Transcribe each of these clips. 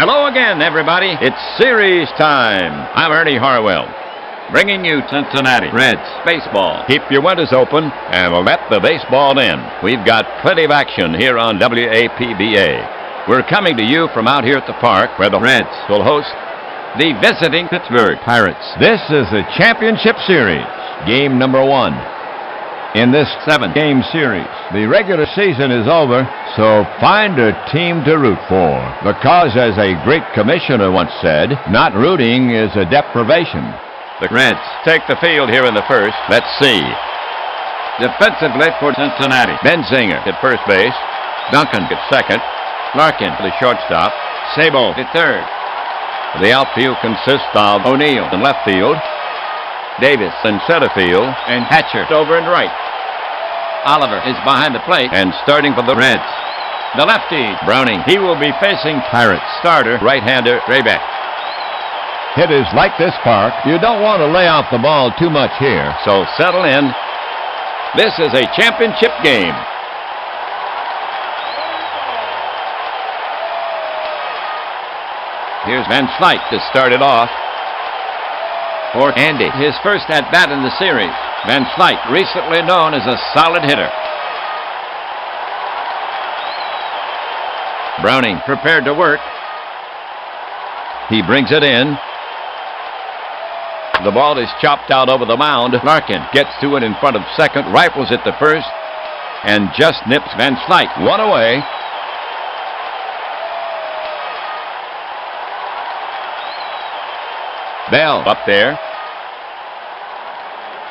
Hello again, everybody. It's series time. I'm Ernie Harwell, bringing you Cincinnati Reds baseball. Keep your windows open and let the baseball in. We've got plenty of action here on APBA. We're coming to you from out here at the park where the Reds will host the visiting Pittsberg Pirates. This is the championship series, game number 1. In this 7-game series, the regular season is over, so find a team to root for. Because, as a great commissioner once said, not rooting is a deprivation. The Reds take the field here in the first. Let's see. Defensively for Cincinnati, Benzinger at first base, Duncan at second, Larkin to the shortstop, Sabo at third. The outfield consists of O'Neill in left field, Davis in center field, and Hatcher over in right. Oliver is behind the plate and starting for the Reds. The lefty, Browning. He will be facing Pirates starter, right-hander Draybeck. Hitters like this park, you don't want to lay out the ball too much here, so settle in. This is a championship game. Here's Van Slyke to start it off for Andy. His first at-bat in the series. Van Slyke, recently known as a solid hitter. Browning prepared to work. He brings it in. The ball is chopped out over the mound. Larkin gets to it in front of second, rifles it to first, and just nips Van Slyke. One away. Bell up there.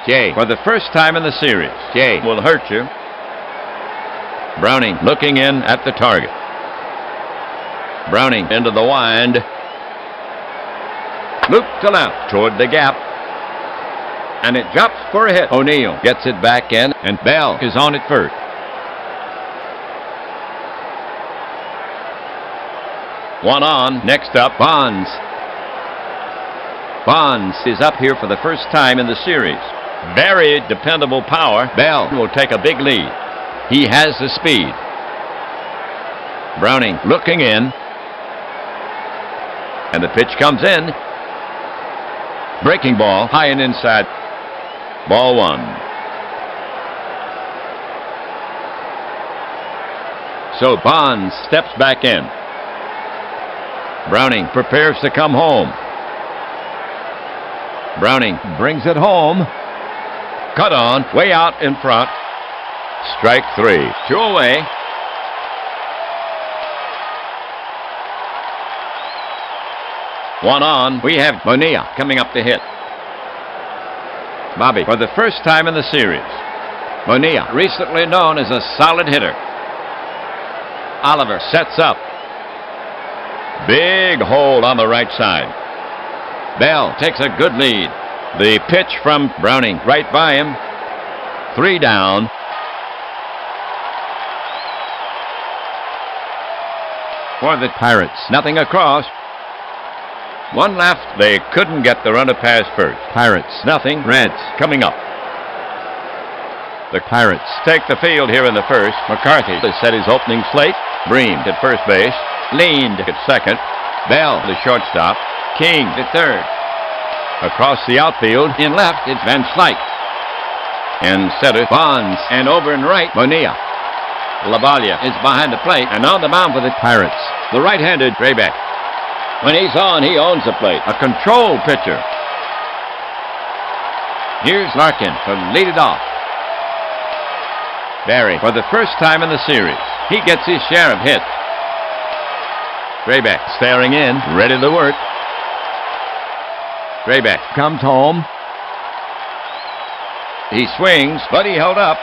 Jay, for the first time in the series, Jay will hurt you. Browning looking in at the target. Browning into the wind. Loop to left toward the gap. And it drops for a hit. O'Neill gets it back in, and Bell is on at first. One on. Next up, Bonds. Bonds is up here for the first time in the series. Very dependable power. Bell will take a big lead. He has the speed. Browning looking in. And the pitch comes in. Breaking ball, high and inside. Ball 1. So Bonds steps back in. Browning prepares to come home. Browning brings it home. Cut on, way out in front. Strike 3. 2 away. One on. We have Bonilla coming up to hit. Bobby, for the first time in the series. Bonilla, recently known as a solid hitter. Oliver sets up. Big hole on the right side. Bell takes a good lead. The pitch from Browning right by him. 3 down. For the Pirates, nothing across. 1 left. They couldn't get the runner past first. Pirates, nothing. Reds coming up. The Pirates take the field here in the first. McCarthy has set his opening slate. Bream at first base. Leaned at second. Bell, the shortstop. King at third. Across the outfield, in left, it's Van Slyke. In center, Bonds. And over in right, Bonilla. LaValle is behind the plate and on the mound for the Pirates. The right-handed Draybeck. When he's on, he owns the plate. A control pitcher. Here's Larkin to lead it off. Barry, for the first time in the series, he gets his share of hits. Grayback staring in, ready to work. Grayback comes home. He swings, but he held up.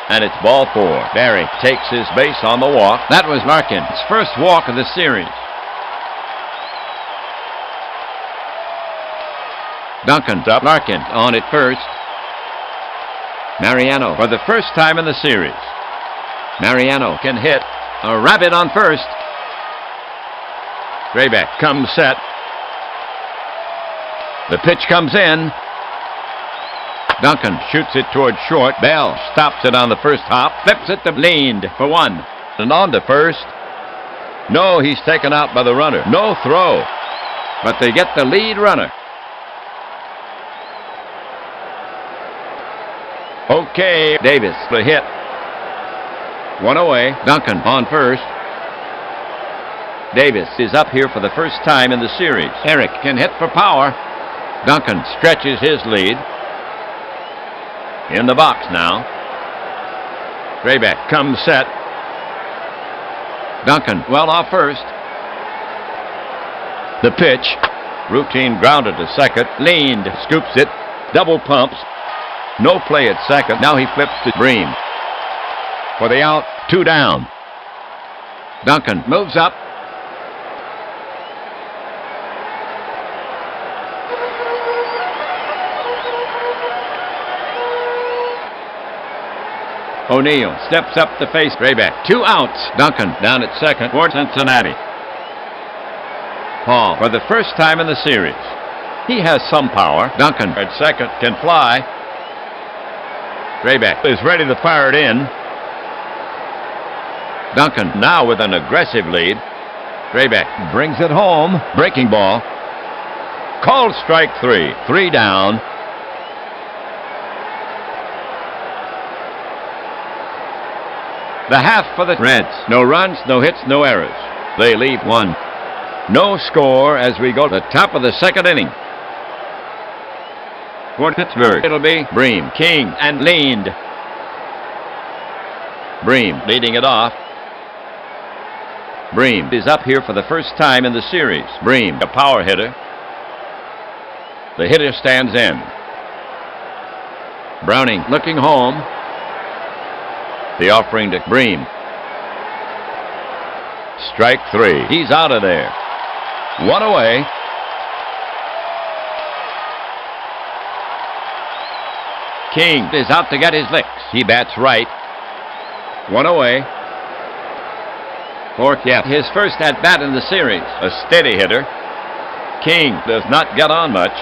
And it's ball 4. Barry takes his base on the walk. That was Larkin's first walk of the series. Duncan's up. Larkin on at first. Mariano for the first time in the series. Mariano can hit. A rabbit on first. Grayback comes set. The pitch comes in. Duncan shoots it toward short. Bell stops it on the first hop. Flips it to leaned for 1. And on to first. No, he's taken out by the runner. No throw. But they get the lead runner. Okay, Davis the hit. 1 away. Duncan on first. Davis is up here for the first time in the series. Eric can hit for power. Duncan stretches his lead. In the box now. Grayback comes set. Duncan well off first. The pitch. Routine grounded to second. Leaned. Scoops it. Double pumps. No play at second. Now he flips to Bream. For the out. 2 down. Duncan moves up. O'Neill steps up to face Grayback. 2 outs. Duncan down at second for Cincinnati. Paul for the first time in the series. He has some power. Duncan at second can fly. Grayback is ready to fire it in. Duncan now with an aggressive lead. Grayback brings it home. Breaking ball. Called strike 3. 3 down. The half for the Reds. No runs, no hits, no errors. They leave 1. No score as we go to the top of the second inning. For Pittsburgh, it'll be Bream, King, and leaned. Bream leading it off. Bream is up here for the first time in the series. Bream, a power hitter. The hitter stands in. Browning looking home. The offering to Bream. Strike 3. He's out of there. 1 away. King is out to get his licks. He bats right. 1 away. Forkett, his first at bat in the series. A steady hitter. King does not get on much.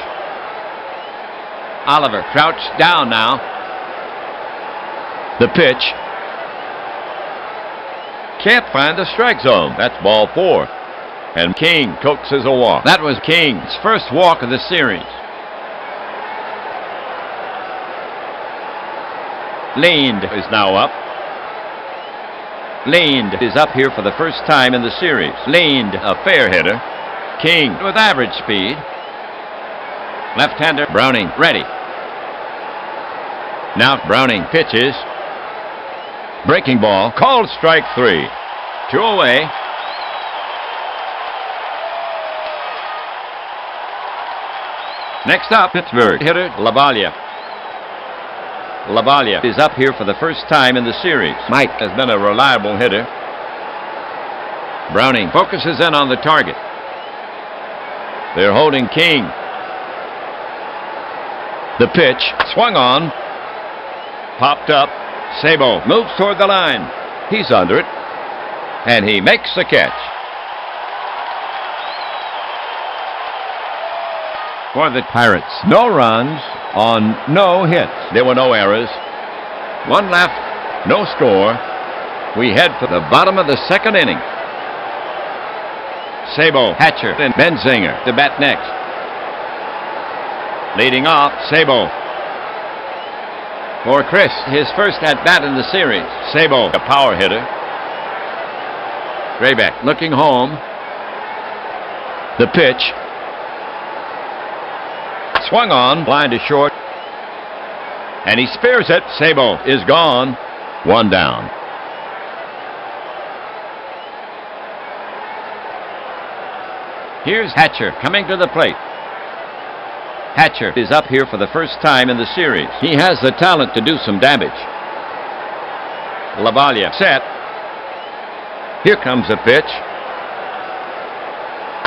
Oliver crouched down now. The pitch. Can't find the strike zone. That's ball 4. And King coaxes a walk. That was King's first walk of the series. Leaned is now up. Leaned is up here for the first time in the series. Leaned, a fair hitter. King with average speed. Left-hander Browning ready. Now Browning pitches. Breaking ball, called strike 3. 2 away. Next up, Pittsburgh hitter LaValle. LaValle is up here for the first time in the series. Mike has been a reliable hitter. Browning focuses in on the target. They're holding King. The pitch, swung on. Popped up. Sabo moves toward the line. He's under it. And he makes the catch. For the Pirates, no runs on no hits. There were no errors. 1 left, no score. We head for the bottom of the second inning. Sabo, Hatcher, and Benzinger to bat next. Leading off, Sabo. For Chris, his first at-bat in the series. Sabo, a power hitter. Grayback looking home. The pitch. Swung on, line to short. And he spears it. Sabo is gone. One down. Here's Hatcher coming to the plate. Hatcher is up here for the first time in the series. He has the talent to do some damage. Lavalle set. Here comes the pitch.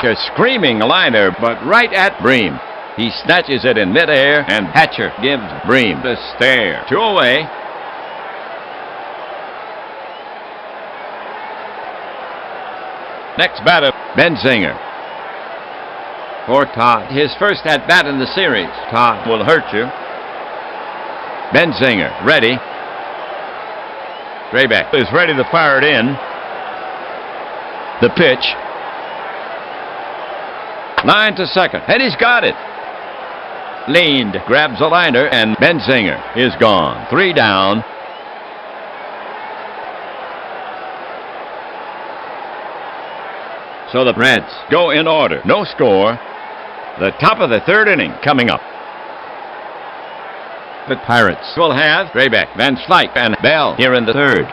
A screaming liner, but right at Bream. He snatches it in midair, and Hatcher gives Bream the stare. 2 away. Next batter, Benzinger. For Todd, his first at-bat in the series. Todd will hurt you. Benzinger, ready. Drayback is ready to fire it in. The pitch. Line to second, and he's got it. Leaned, grabs a liner, and Benzinger is gone. 3 down. So the Reds go in order. No score. The top of the 3rd inning coming up. The Pirates will have Drayback, Van Slyke, and Bell here in the 3rd.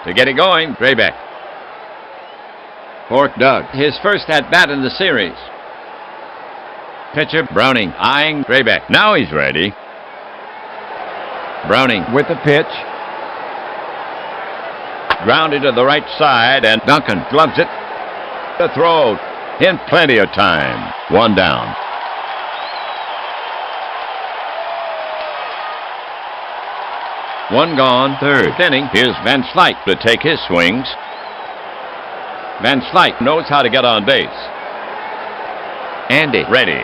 To get it going, Drayback. For Doug, his first at-bat in the series. Pitcher Browning eyeing Drayback. Now he's ready. Browning with the pitch. Grounded to the right side, and Duncan gloves it. The throw in plenty of time. 1 down. One gone, 3rd inning. Here's Van Slyke to take his swings. Van Slyke knows how to get on base. Andy ready.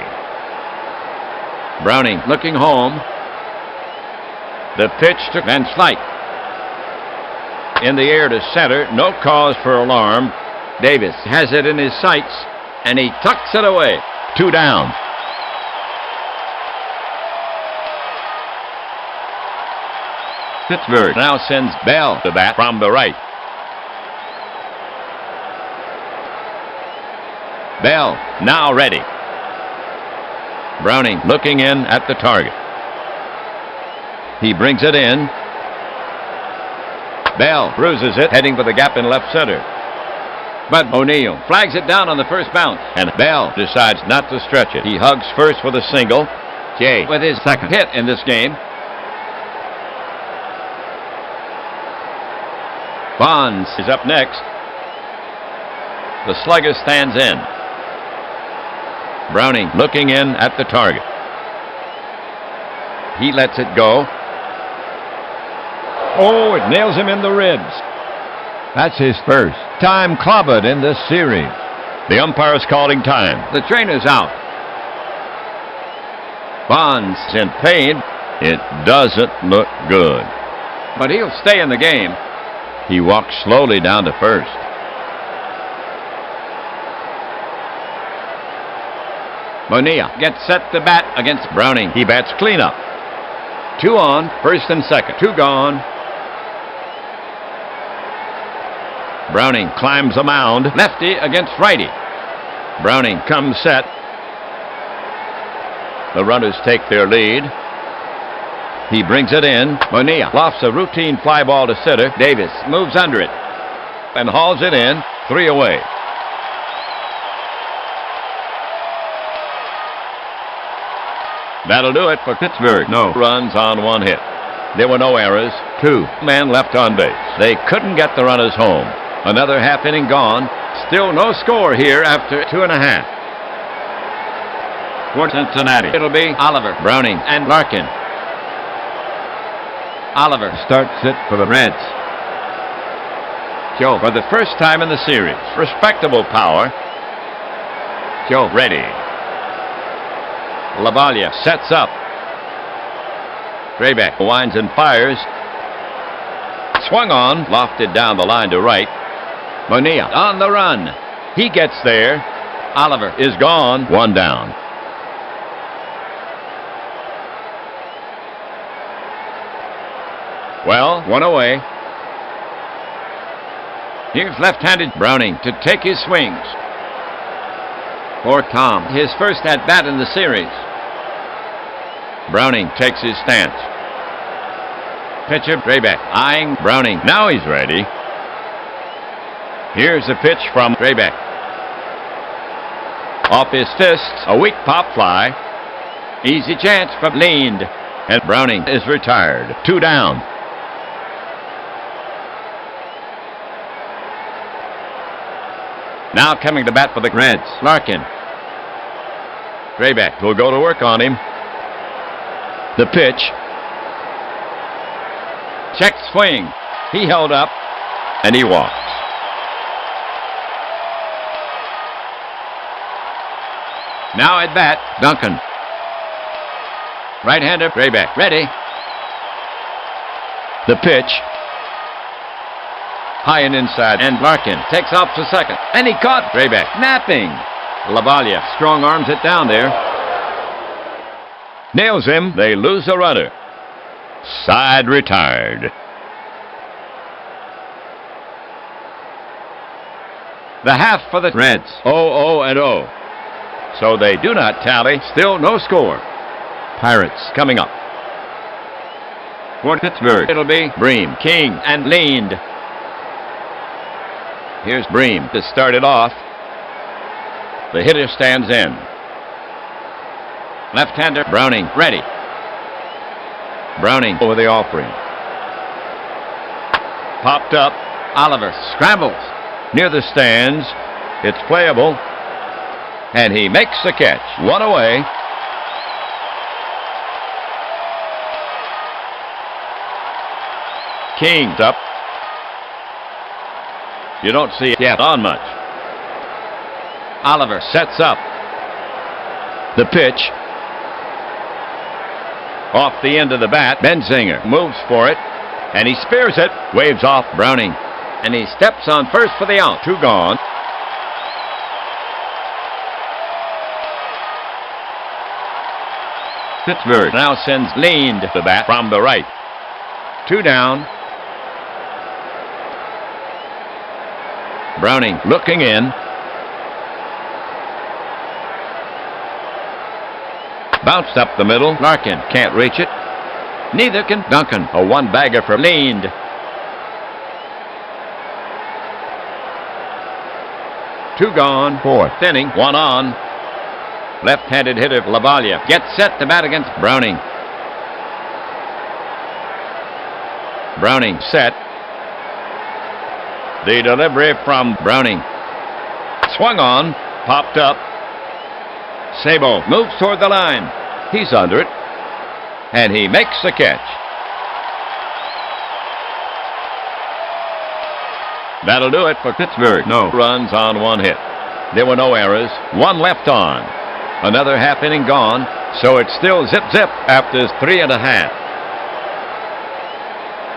Browning looking home. The pitch to Van Slyke. In the air to center, no cause for alarm. Davis has it in his sights, and he tucks it away. 2 down. Pittsburgh now sends Bell to bat from the right. Bell now ready. Browning looking in at the target. He brings it in. Bell bruises it, heading for the gap in left center. But O'Neill flags it down on the first bounce, and Bell decides not to stretch it. He hugs first with a single. Jay with his 2nd hit in this game. Bonds is up next. The slugger stands in. Browning looking in at the target. He lets it go. Oh, it nails him in the ribs. That's his first time clobbered in this series. The umpire's calling time. The trainer's out. Bonds in pain. It doesn't look good. But he'll stay in the game. He walks slowly down to first. Bonilla gets set to bat against Browning. He bats cleanup. 2 on, 1st and 2nd. 2 gone. Browning climbs the mound. Lefty against righty. Browning comes set. The runners take their lead. He brings it in. Bonilla lofts a routine fly ball to center. Davis moves under it and hauls it in. 3 away. That'll do it for Pittsburgh. No runs on 1 hit. There were no errors. 2 men left on base. They couldn't get the runners home. Another half inning gone. Still no score here after 2.5. For Cincinnati, it'll be Oliver, Browning, and Larkin. Oliver starts it for the Reds. Joe for the first time in the series. Respectable power. Joe ready. Lavalle sets up. Drayback winds and fires. Swung on, lofted down the line to right. Bonilla on the run. He gets there. Oliver is gone. 1 down. Well, 1 away. Here's left-handed Browning to take his swings. for Tom, his first at-bat in the series. Browning takes his stance. Pitcher, Draybeck, eyeing Browning. Now he's ready. Here's a pitch from Draybeck. Off his fists, a weak pop fly. Easy chance for Leaned. And Browning is retired. 2 down. Now coming to bat for the Reds, Larkin. Draybeck will go to work on him. The pitch. Check swing. He held up, and he walks. Now at bat, Duncan. Right-hander, Draybeck, ready. The pitch. High and inside, and Larkin takes off to second. And he caught Draybeck, napping. LaValle strong arms it down there. Nails him. They lose a runner. Side retired. The half for the Reds. 0-0-0. So they do not tally. Still no score. Pirates coming up. For Pittsburgh, it'll be Bream, King, and Leaned. Here's Bream to start it off. The hitter stands in. Left-hander, Browning, ready. Browning over the offering. Popped up. Oliver scrambles. Near the stands. It's playable. And he makes the catch. 1 away. King's up. You don't see it yet on much. Oliver sets up. The pitch. Off the end of the bat, Benzinger moves for it, and he spears it, waves off Browning, and he steps on first for the out. 2 gone. Pittsburgh now sends Leaned to the bat from the right. 2 down. Browning looking in. Bounced up the middle. Larkin can't reach it. Neither can Duncan. A 1-bagger for Leaned. Two gone. 4th inning. 1 on. Left-handed hitter LaValle gets set to bat against Browning. Browning set. The delivery from Browning. Swung on. Popped up. Sabo moves toward the line. He's under it. And he makes the catch. That'll do it for Pittsburgh. No runs on 1 hit. There were no errors. 1 left on. Another half inning gone. So it's still zip-zip after 3.5.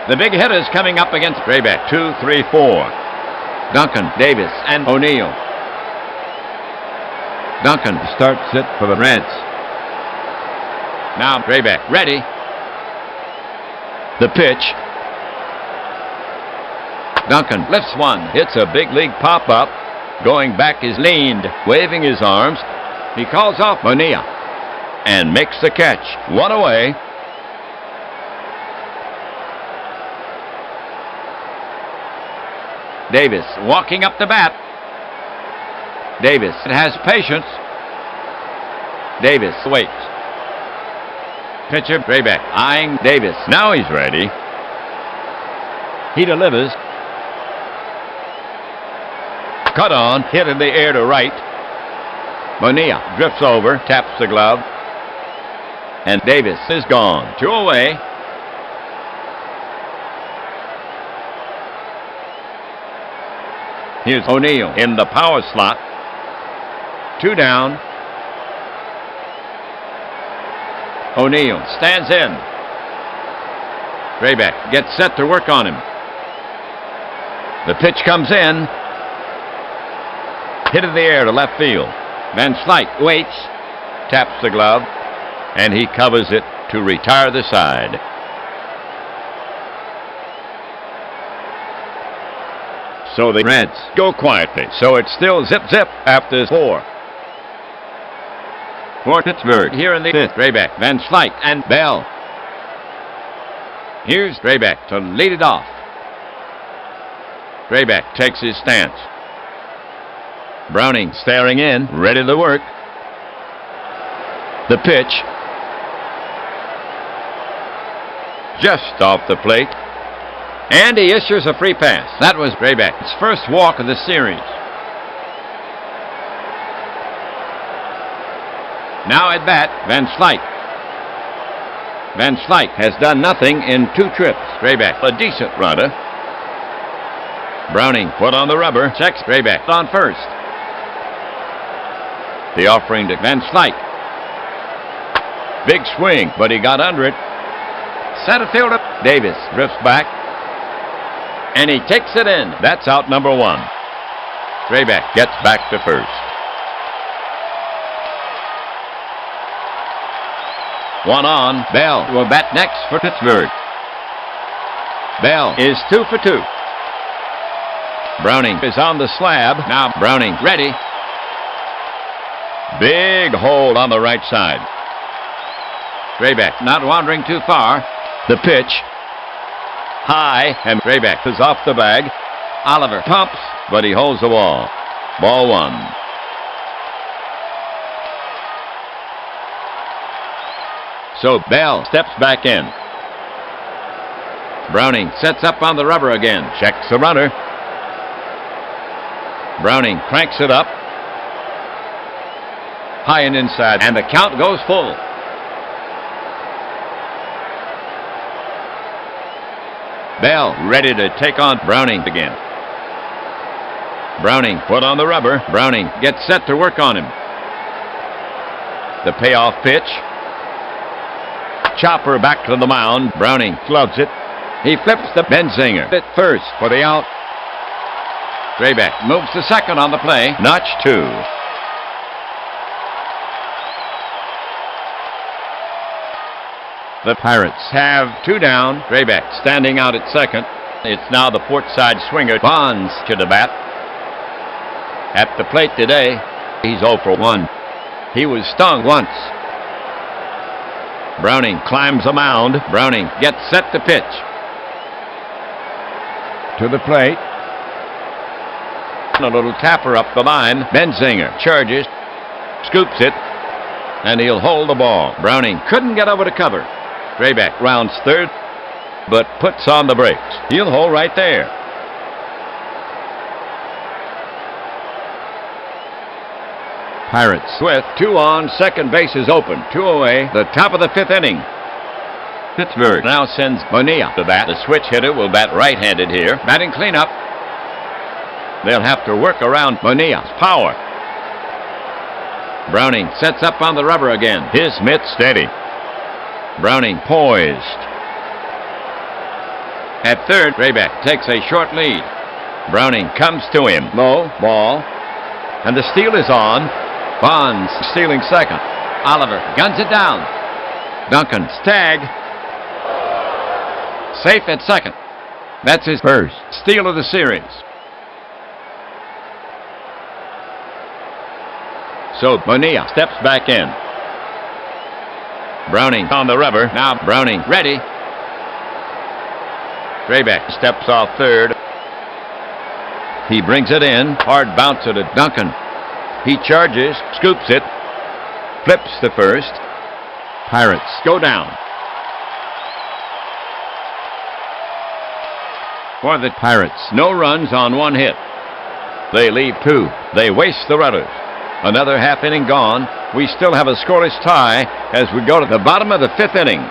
The big hitters coming up against Draybeck. 2, 3, 4. Duncan, Davis, and O'Neill. Duncan starts it for the Reds. Now Draybeck ready. The pitch. Duncan lifts one. Hits a big league pop-up. Going back is Leaned, waving his arms. He calls off Bonilla and makes the catch. 1 away. Davis walking up the bat. Davis has patience. Davis waits. Pitcher Draybeck eyeing Davis. Now he's ready. He delivers. Cut on, hit in the air to right. Bonilla drifts over, taps the glove. And Davis is gone. 2 away. Here's O'Neill in the power slot. 2 down. O'Neill stands in. Draybeck gets set to work on him. The pitch comes in. Hit in the air to left field. Van Slyke waits, taps the glove, and he covers it to retire the side. So the Reds go quietly. So it's still zip-zip after 4. for Pittsburgh. Here in the fifth, Drabek, Van Slyke, and Bell. Here's Drabek to lead it off. Drabek takes his stance. Browning staring in, ready to work. The pitch. Just off the plate. And he issues a free pass. That was Drabek's first walk of the series. Now at bat, Van Slyke. Van Slyke has done nothing in 2 trips. Drabek, a decent runner. Browning put on the rubber. Checks Drabek on first. The offering to Van Slyke. Big swing, but he got under it. Center fielder Davis drifts back. And he takes it in. That's out number 1. Drabek gets back to first. One on. Bell will bat next for Pittsburgh. Bell is 2 for 2. Browning is on the slab. Now Browning ready. Big hold on the right side. Drabek not wandering too far. The pitch. High, and Drabek is off the bag. Oliver pumps, but he holds the wall. Ball 1. So Bell steps back in. Browning sets up on the rubber again. Checks the runner. Browning cranks it up. High and inside, and the count goes full. Bell ready to take on Browning again. Browning put on the rubber. Browning gets set to work on him. The payoff pitch. Chopper back to the mound. Browning gloves it. He flips the Benzinger at first for the out. Drabek moves to second on the play. Notch 2. The Pirates have 2 down. Drabek standing out at second. It's now the port side swinger, Bonds, to the bat. At the plate today, he's 0 for 1. He was stung once. Browning climbs the mound. Browning gets set to pitch. To the plate. A little tapper up the line. Benzinger charges. Scoops it. And he'll hold the ball. Browning couldn't get over to cover. Drabek rounds third, but puts on the brakes. He'll hold right there. Pirates with 2 on, second base is open. 2 away, the top of the 5th inning. Pittsburgh now sends Bonilla to bat. The switch hitter will bat right-handed here. Batting cleanup. They'll have to work around Bonilla's power. Browning sets up on the rubber again. His mitt steady. Browning poised. At third, Drabek takes a short lead. Browning comes to him. Low, ball. And the steal is on. Bonds stealing second. Oliver guns it down. Duncan tag. Safe at second. That's his first steal of the series. So Bonilla steps back in. Browning on the rubber. Now Browning ready. Drabek steps off third. He brings it in. Hard bouncer to Duncan. He charges, scoops it, flips to first. Pirates go down. For the Pirates, no runs on 1 hit. They leave 2. They waste the runners. Another half inning gone. We still have a scoreless tie as we go to the bottom of the 5th inning.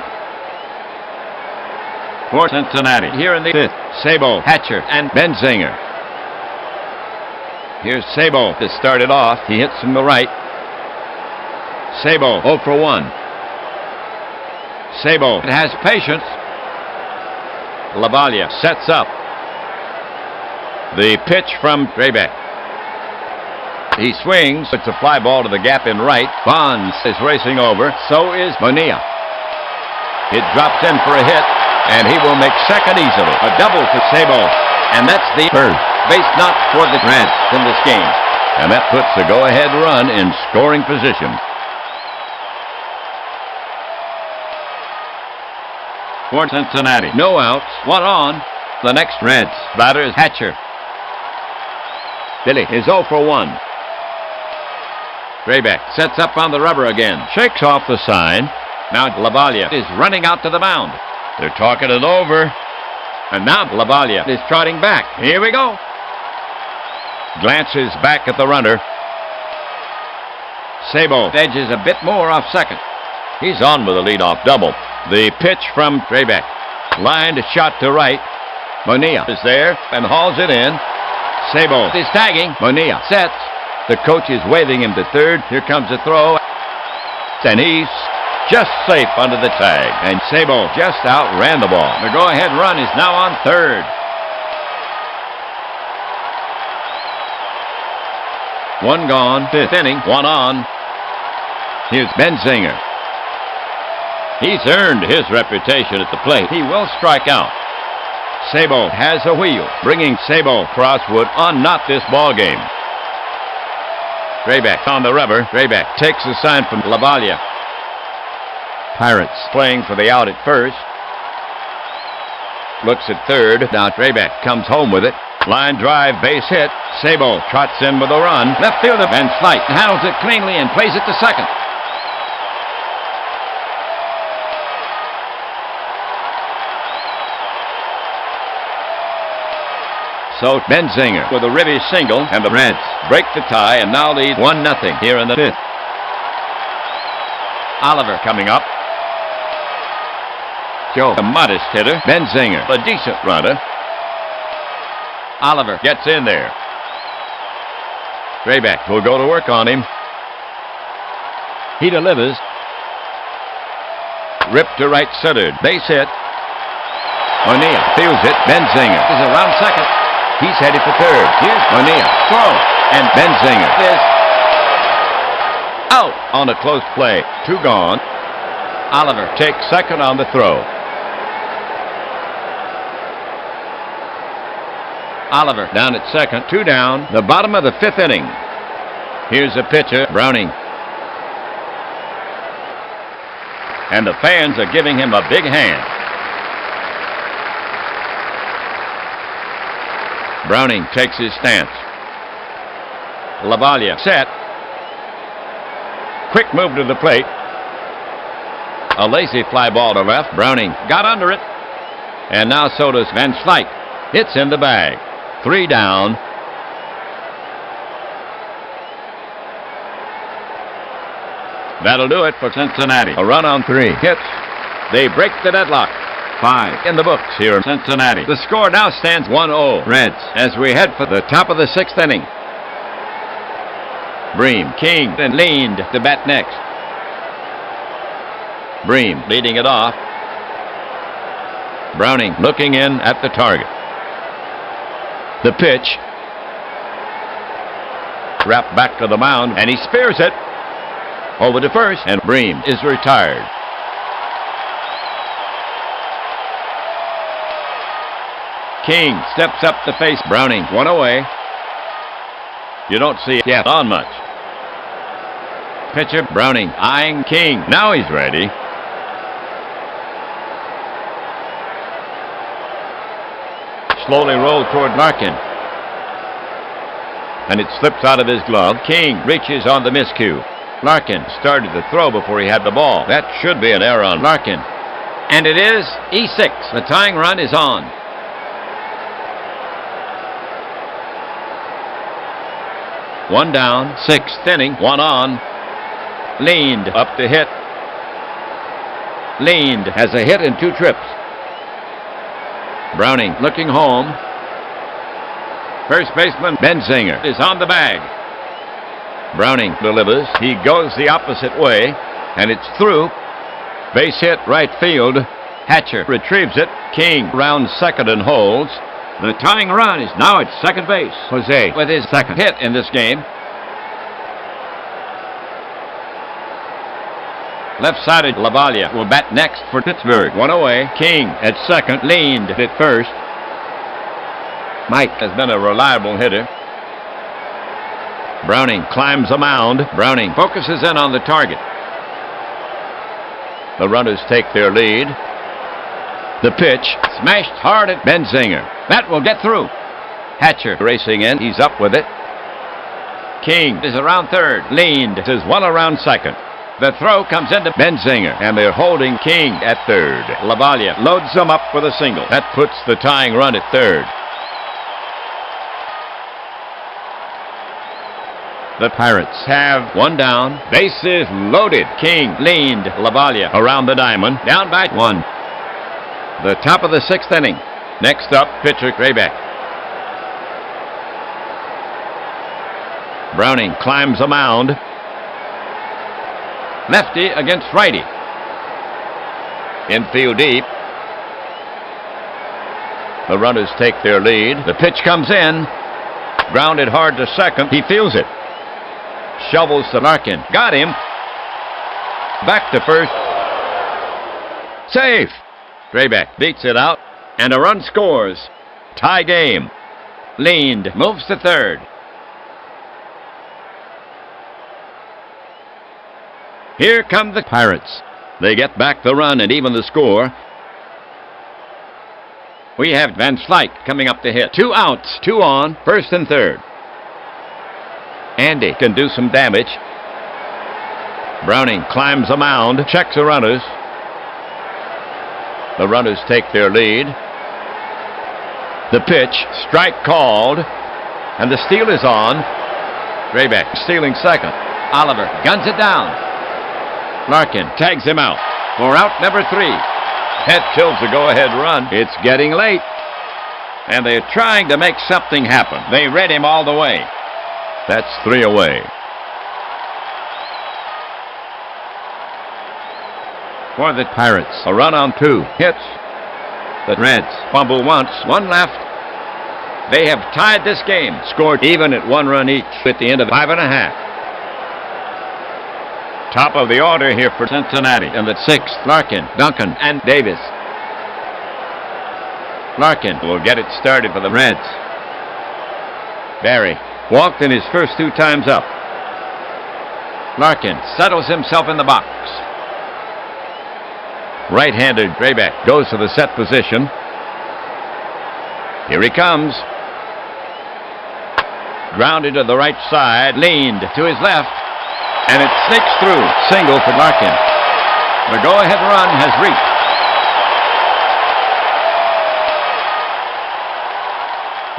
For Cincinnati, here in the 5th, Sabo, Hatcher, and Benzinger. Here's Sabo to start it off. He hits from the right. Sabo 0 for 1. Sabo has patience. Lavalle sets up. The pitch from Drabek. He swings. It's a fly ball to the gap in right. Bonds is racing over. So is Bonilla. It drops in for a hit, and he will make second easily. A double for Sabo. And that's the first base knock for the Reds in this game. And that puts the go-ahead run in scoring position. for Cincinnati. No outs. One on. The next Reds. Batter is Hatcher. Billy is 0 for 1. Draybeck sets up on the rubber again. Shakes off the sign. Now Lavalia is running out to the mound. They're talking it over. And now Lavalia is trotting back. Here we go. Glances back at the runner. Sabo edges a bit more off second. He's on with a leadoff double. The pitch from Draybeck. Lined shot to right. Bonilla is there and hauls it in. Sabo is tagging. Bonilla sets. The coach is waving him to third. Here comes the throw. And he's just safe under the tag. And Sabo just outran the ball. The go-ahead run is now on third. One gone. Fifth inning. One on. Here's Benzinger. He's earned his reputation at the plate. He will strike out. Sabo has a wheel, bringing Sabo crosswood on not this ball game. Draybeck on the rubber. Draybeck takes the sign from Lavalia. Pirates playing for the out at first. Looks at third. Now Draybeck comes home with it. Line drive, base hit. Sabo trots in with a run. Left fielder Van Slyke handles it cleanly and plays it to second. So Benzinger with a ribby single, and the Reds break the tie and now lead 1-0 here in the fifth. Oliver coming up. Joe, a modest hitter. Benzinger, a decent runner. Oliver gets in there. Draybeck will go to work on him. He delivers. Ripped to right center. Base hit. O'Neill fields it. Benzinger is around second. He's headed for third. Here's O'Neill. Throw. And Benzinger is out on a close play. 2 gone. Oliver takes second on the throw. Oliver down at second. 2 down. The bottom of the fifth inning. Here's the pitcher, Browning. And the fans are giving him a big hand. Browning takes his stance. Lavalia set. Quick move to the plate. A lazy fly ball to left. Browning got under it. And now so does Van Slyke. It's in the bag. 3 down. That'll do it for Cincinnati. A run on 3 hits. They break the deadlock. 5 in the books here in Cincinnati. The score now stands 1-0 Reds as we head for the top of the 6th inning. Bream, King, and leaned to bat next. Bream leading it off. Browning looking in at the target. The pitch. Wrapped back to the mound, and he spears it. Over to first, and Bream is retired. King steps up to face Browning. 1 away. You don't see it yet on much. Pitcher Browning eyeing King. Now he's ready. Slowly rolled toward Larkin. And it slips out of his glove. King reaches on the miscue. Larkin started the throw before he had the ball. That should be an error on Larkin. And it is E6. The tying run is on. One down, 6th inning, 1 on. Leaned up to hit. Leaned has a hit in 2 trips. Browning looking home. First baseman Benzinger is on the bag. Browning delivers. He goes the opposite way, and it's through. Base hit right field. Hatcher retrieves it. King rounds second and holds. The tying run is now at second base. Jose with his second hit in this game. Left-sided Lavalia will bat next for Pittsburgh. 1 away. King at second. Leaned at first. Mike has been a reliable hitter. Browning climbs the mound. Browning focuses in on the target. The runners take their lead. The pitch smashed hard at Benzinger. That will get through. Hatcher racing in. He's up with it. King is around third. Leaned is one around second. The throw comes into Benzinger, and they're holding King at third. LaValle loads them up with a single. That puts the tying run at third. The Pirates have one down. Bases loaded. King leaned. LaValle around the diamond. Down by one. The top of the sixth inning. Next up, pitcher Grayback. Browning climbs a mound. Lefty against righty. Infield deep. The runners take their lead. The pitch comes in. Grounded hard to second. He feels it. Shovels to Larkin. Got him. Back to first. Safe. Grayback beats it out, and a run scores. Tie game. Leaned moves to third. Here come the Pirates. They get back the run and even the score. We have Van Slyke coming up to hit. 2 outs, 2 on, first and third. Andy can do some damage. Browning climbs a mound, checks the runners. The runners take their lead. The pitch, strike called, and the steal is on. Grayback stealing second. Oliver guns it down. Larkin tags him out for out number 3. That kills the go-ahead run. It's getting late, and they're trying to make something happen. They read him all the way. That's 3 away. For the Pirates, a run on 2. Hits. The Reds fumble once, 1 left. They have tied this game, scored even at 1 run each at the end of 5.5. Top of the order here for Cincinnati. In the 6th, Larkin, Duncan, and Davis. Larkin will get it started for the Reds. Barry walked in his first 2 times up. Larkin settles himself in the box. Right-handed Grayback goes to the set position. Here he comes. Grounded to the right side, leaned to his left, and it sneaks through. Single for Larkin. The go-ahead run has reached.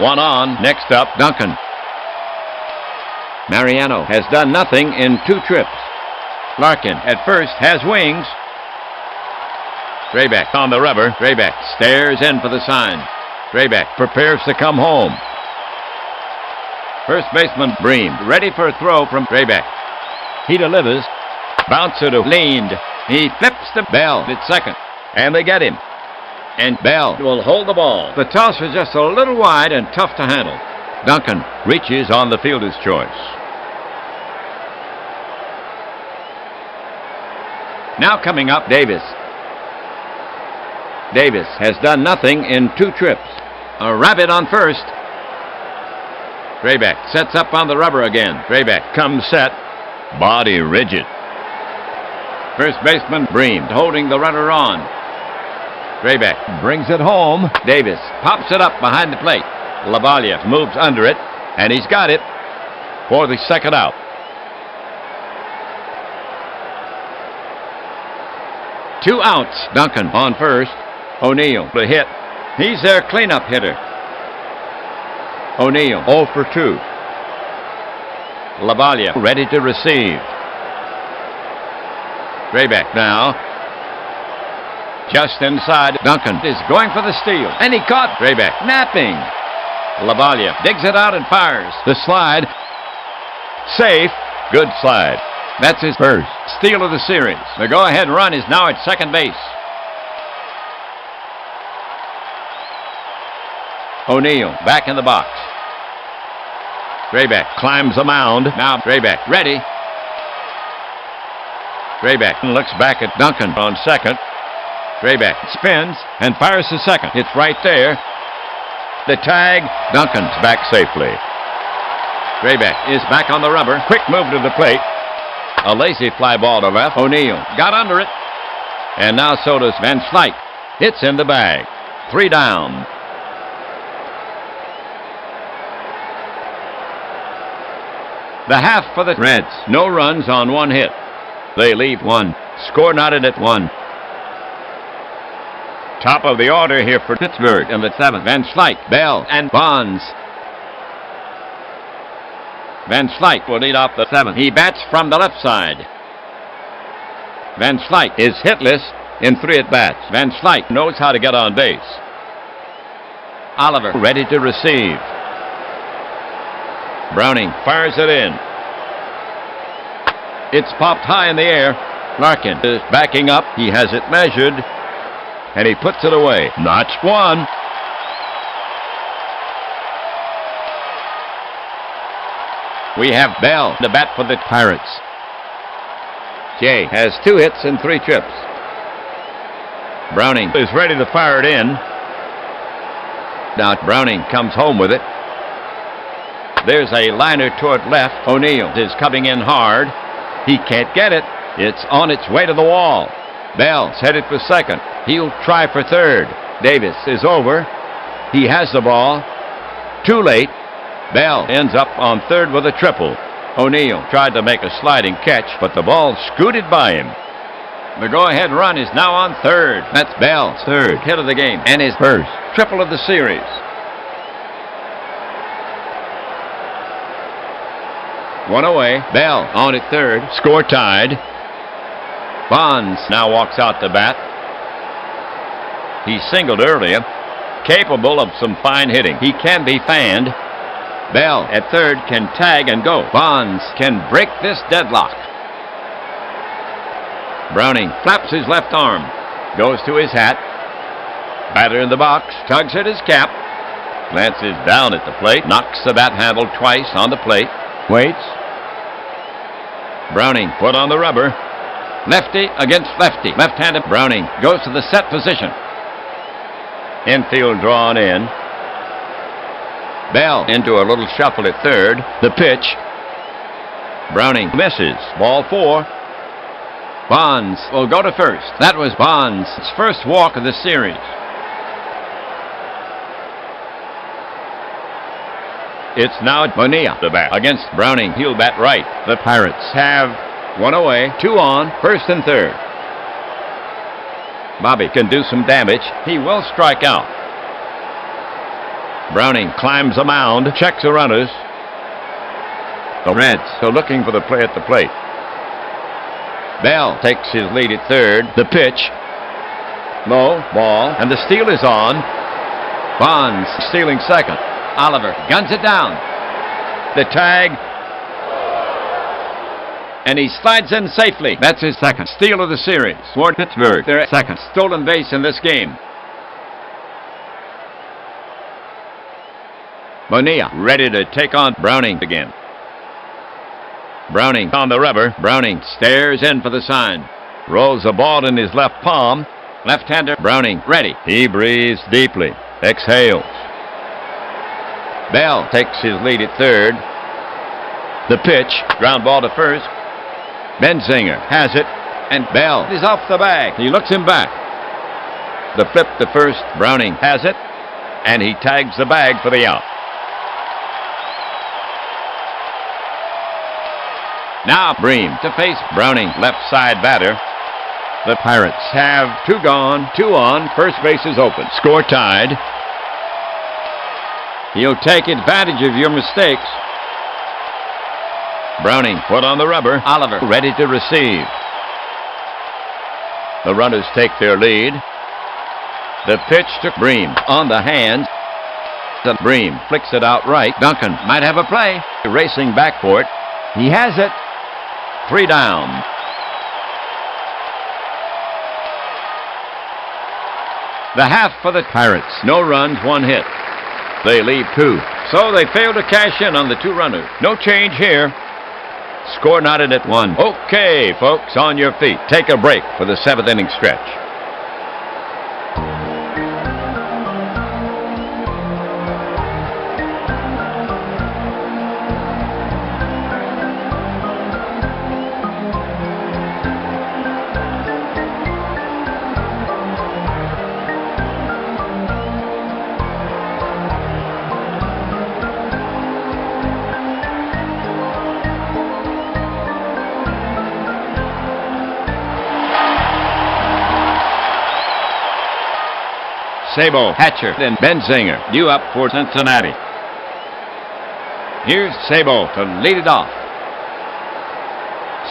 One on. Next up, Duncan. Mariano has done nothing in 2 trips. Larkin at first has wings. Grayback on the rubber. Grayback stares in for the sign. Grayback prepares to come home. First baseman Bream ready for a throw from Grayback. He delivers. Bouncer to leaned. He flips to Bell at second. And they get him. And Bell will hold the ball. The toss is just a little wide and tough to handle. Duncan reaches on the fielder's choice. Now coming up, Davis. Davis has done nothing in 2 trips. A rabbit on first. Grayback sets up on the rubber again. Grayback comes set. Body rigid. First baseman Bream holding the runner on. Grayback brings it home. Davis pops it up behind the plate. LaValle moves under it, and he's got it for the second out. Two outs. Duncan on first. O'Neill to hit. He's their cleanup hitter. O'Neill 0 for 2. LaValle ready to receive. Grayback now. Just inside. Duncan is going for the steal. And he caught Grayback napping. LaValle digs it out and fires. The slide. Safe. Good slide. That's his first steal of the series. The go-ahead run is now at second base. O'Neill back in the box. Grayback climbs the mound. Now Grayback ready. Grayback looks back at Duncan on second. Grayback spins and fires to second. It's right there. The tag. Duncan's back safely. Grayback is back on the rubber. Quick move to the plate. A lazy fly ball to left. O'Neill got under it. And now so does Van Slyke. It's in the bag. 3 down. The half for the Reds. No runs on 1 hit. They leave 1. Score knotted at 1. Top of the order here for Pittsburgh in the 7th. Van Slyke, Bell, and Bonds. Van Slyke will lead off the 7th. He bats from the left side. Van Slyke is hitless in 3 at-bats. Van Slyke knows how to get on base. Oliver ready to receive. Browning fires it in. It's popped high in the air. Larkin is backing up. He has it measured, and he puts it away. Notch 1. We have Bell to bat for the Pirates. Jay has 2 hits and 3 trips. Browning is ready to fire it in. Now Browning comes home with it. There's a liner toward left. O'Neill is coming in hard. He can't get it. It's on its way to the wall. Bell's headed for second. He'll try for third. Davis is over. He has the ball. Too late. Bell ends up on third with a triple. O'Neill tried to make a sliding catch, but the ball scooted by him. The go-ahead run is now on third. That's Bell's third hit of the game and his first triple of the series. One away. Bell on at third. Score tied. Bonds now walks out to bat. He singled earlier. Capable of some fine hitting. He can be fanned. Bell at third can tag and go. Bonds can break this deadlock. Browning flaps his left arm. Goes to his hat. Batter in the box. Tugs at his cap. Glances down at the plate. Knocks the bat handle twice on the plate. Waits. Browning put on the rubber. Lefty against lefty. Left-handed Browning goes to the set position. Infield drawn in. Bell into a little shuffle at third. The pitch. Browning misses. Ball 4. Bonds will go to first. That was Bonds' first walk of the series. It's now Bonilla, the bat, against Browning. He'll bat right. The Pirates have 1 away, 2 on, first and third. Bobby can do some damage. He will strike out. Browning climbs a mound, checks the runners. The Reds are looking for the play at the plate. Bell takes his lead at third. The pitch. Low, ball, and the steal is on. Bonds stealing second. Oliver guns it down. The tag. And he slides in safely. That's his second steal of the series. For Pittsburgh, their second stolen base in this game. Bonilla ready to take on Browning again. Browning on the rubber. Browning stares in for the sign. Rolls the ball in his left palm. Left-hander Browning ready. He breathes deeply. Exhales. Bell takes his lead at third. The pitch. Ground ball to first. Benzinger has it. And Bell is off the bag. He looks him back. The flip to first. Browning has it. And he tags the bag for the out. Now Bream to face Browning, left side batter. The Pirates have 2 gone, 2 on. First base is open. Score tied. He'll take advantage of your mistakes. Browning put on the rubber. Oliver ready to receive. The runners take their lead. The pitch to Bream on the hand. The Bream flicks it out right. Duncan might have a play. Racing back for it. He has it. 3 down. The half for the Pirates. No runs, 1 hit. They leave 2. So they fail to cash in on the 2 runners. No change here. Score knotted at 1. Okay, folks, on your feet. Take a break for the 7th inning stretch. Sabo, Hatcher, and Benzinger. You up for Cincinnati. Here's Sabo to lead it off.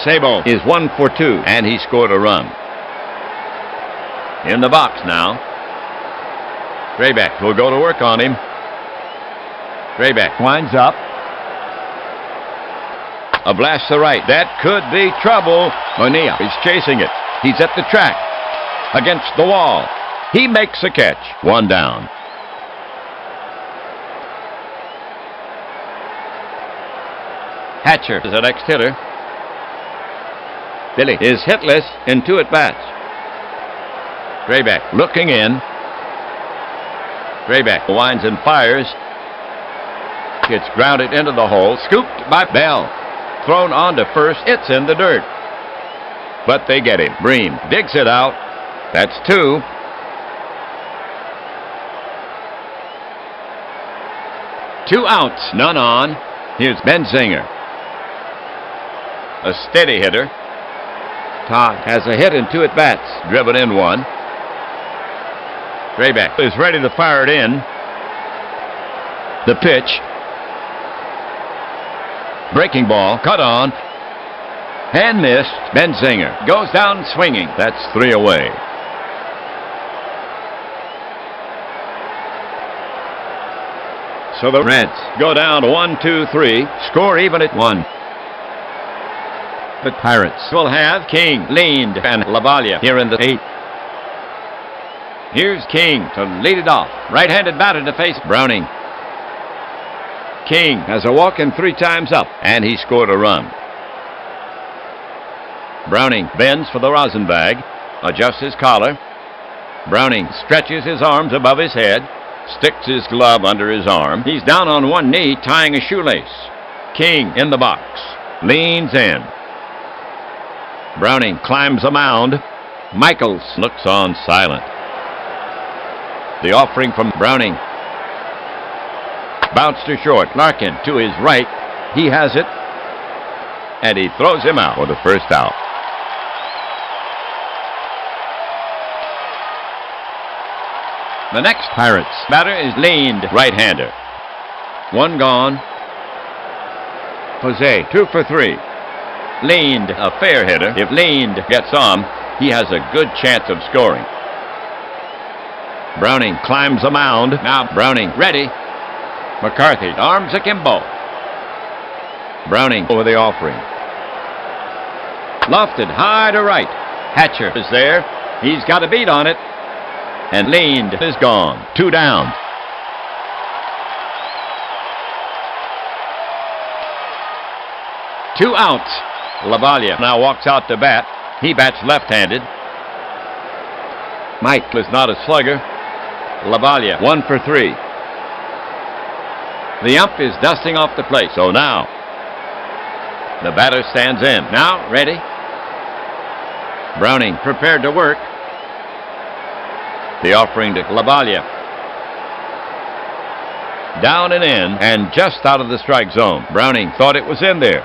Sabo is 1 for 2, and he scored a run. In the box now. Grayback will go to work on him. Grayback winds up. A blast to right. That could be trouble. Bonilla is chasing it. He's at the track. Against the wall. He makes a catch. 1 down. Hatcher is the next hitter. Billy is hitless in 2 at-bats. Grayback looking in. Grayback winds and fires. It's grounded into the hole. Scooped by Bell. Thrown on to first. It's in the dirt. But they get him. Bream digs it out. That's 2. Two outs, none on. Here's Benzinger. A steady hitter. Todd has a hit in 2 at-bats. Driven in 1. Grayback is ready to fire it in. The pitch. Breaking ball, cut on. And missed. Benzinger goes down swinging. That's 3 away. So the Reds go down 1-2-3. Score even at 1. The Pirates will have King, Lind, and LaValle here in the 8th. Here's King to lead it off. Right-handed batter to face Browning. King has a walk and 3 times up, and he scored a run. Browning bends for the rosin bag, adjusts his collar. Browning stretches his arms above his head, sticks his glove under his arm. He's down on 1 knee, tying a shoelace. King in the box, leans in. Browning climbs a mound. Michaels looks on silent. The offering from Browning. Bounced to short. Larkin to his right. He has it. And he throws him out for the first out. The next Pirates batter is Lind, right-hander. 1 gone. Jose, 2 for 3. Lind, a fair hitter. If Lind gets on, he has a good chance of scoring. Browning climbs a mound. Now Browning ready. McCarthy arms akimbo. Browning over the offering. Lofted high to right. Hatcher is there. He's got a beat on it. And Lind is gone. 2 down. Two outs. LaValle now walks out to bat. He bats left-handed. Mike is not a slugger. LaValle 1 for 3. The ump is dusting off the plate. So now the batter stands in. Now ready. Browning prepared to work. The offering to LaValle. Down and in, and just out of the strike zone. Browning thought it was in there,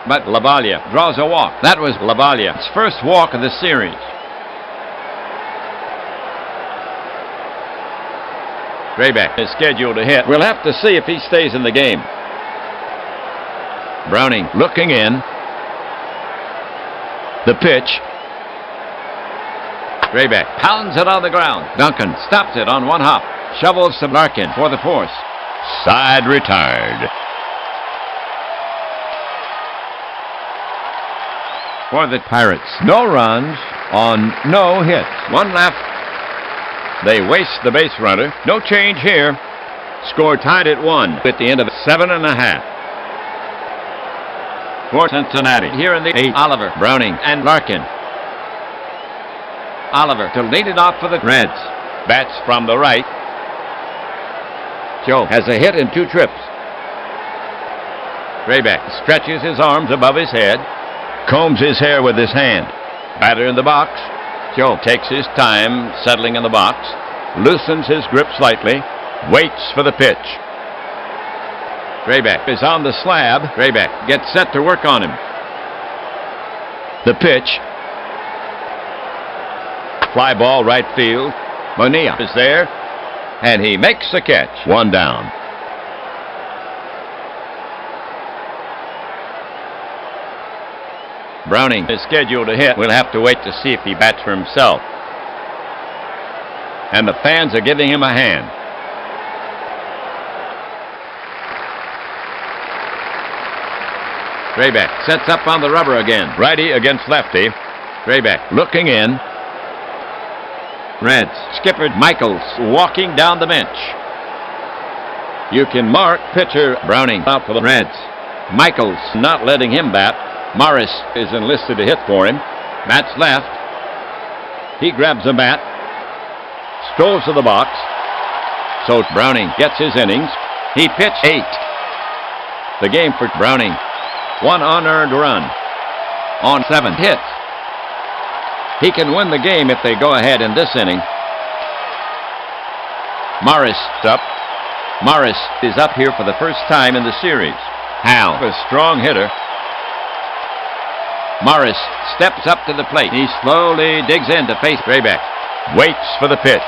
but LaValle draws a walk. That was LaValle's first walk of the series. Grayback is scheduled to hit. We'll have to see if he stays in the game. Browning looking in. The pitch. Grayback pounds it on the ground. Duncan stops it on 1 hop. Shovels to Larkin for the force. Side retired. For the Pirates, no runs on no hits. 1 left. They waste the base runner. No change here. Score tied at 1 at the end of 7.5. For Cincinnati, here in the 8th, Oliver, Browning, and Larkin. Oliver to lead it off for the Reds. Bats from the right. Joe has a hit in 2 trips. Grayback stretches his arms above his head. Combs his hair with his hand. Batter in the box. Joe takes his time settling in the box. Loosens his grip slightly. Waits for the pitch. Grayback is on the slab. Grayback gets set to work on him. The pitch. Fly ball right field. Bonilla is there. and he makes the catch. One down. Browning is scheduled to hit. We'll have to wait to see if he bats for himself. And the fans are giving him a hand. Drayback sets up on the rubber again. Righty against lefty. Drayback looking in. Reds skipper Michaels walking down the bench. You can mark pitcher Browning out for the Reds. Michaels not letting him bat. Morris is enlisted to hit for him. Bats left. He grabs a bat. Strolls to the box. So Browning gets his innings. He pitched 8. The game for Browning. 1 unearned run on 7 hits. He can win the game if they go ahead in this inning. Morris up. Morris is up here for the first time in the series. Hal, a strong hitter. Morris steps up to the plate. He slowly digs in to face Drayback. Waits for the pitch.